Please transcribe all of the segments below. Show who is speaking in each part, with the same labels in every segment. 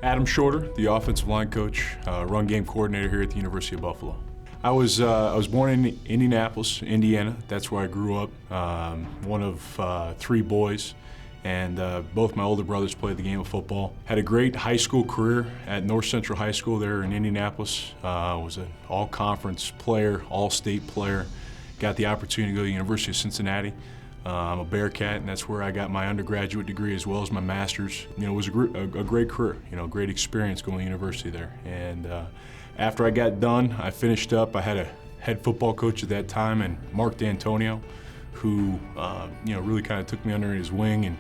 Speaker 1: Adam Shorter, the offensive line coach, run game coordinator here at the University of Buffalo. I was born in Indianapolis, Indiana. That's where I grew up. One of three boys, and both my older brothers played the game of football. Had a great high school career at North Central High School there in Indianapolis. Was an all-conference player, all-state player. Got the opportunity to go to the University of Cincinnati. I'm a Bearcat, and that's where I got my undergraduate degree as well as my master's. You know, it was a great career, you know, great experience going to university there. And after I got done, I finished up. I had a head football coach at that time, and Mark D'Antonio, who you know, really kind of took me under his wing and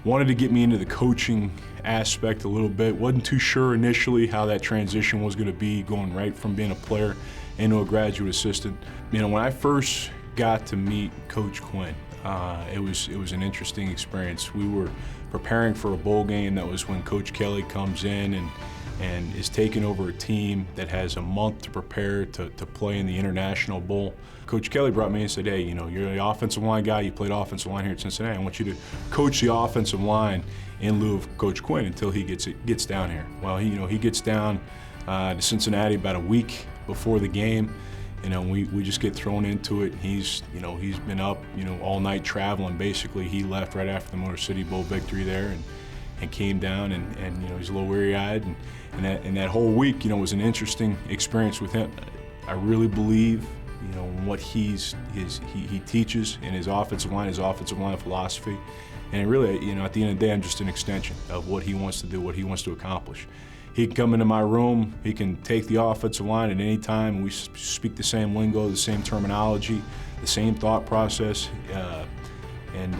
Speaker 1: wanted to get me into the coaching aspect a little bit. Wasn't too sure initially how that transition was going to be, going right from being a player into a graduate assistant. You know, when I first got to meet Coach Quinn, it was an interesting experience. We were preparing for a bowl game. That was when Coach Kelly comes in and is taking over a team that has a month to prepare to play in the International Bowl. Coach Kelly brought me and said, hey, you know, you're the offensive line guy, you played offensive line here at Cincinnati. I want you to coach the offensive line in lieu of Coach Quinn until he gets down here. Well, he gets down to Cincinnati about a week before the game. You know, we just get thrown into it. He's been up, all night traveling. Basically, he left right after the Motor City Bowl victory there, and came down, and he's a little weary-eyed, and that whole week, was an interesting experience with him. I really believe, what he teaches in his offensive line philosophy, and it really, at the end of the day, I'm just an extension of what he wants to do, what he wants to accomplish. He can come into my room, he can take the offensive line at any time, we speak the same lingo, the same terminology, the same thought process, and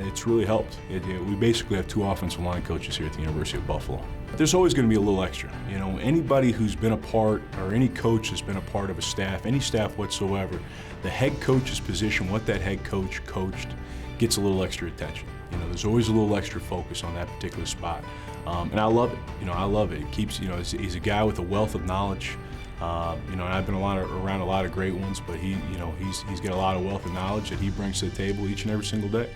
Speaker 1: it's really helped. We basically have two offensive line coaches here at the University of Buffalo. There's always going to be a little extra. Anybody who's been a part, or any coach that's been a part of a staff, any staff whatsoever, the head coach's position, what that head coach coached, gets a little extra attention. There's always a little extra focus on that particular spot. And I love it. I love it. It keeps, he's a guy with a wealth of knowledge. And I've been around a lot of great ones, but he's got a lot of wealth of knowledge that he brings to the table each and every single day.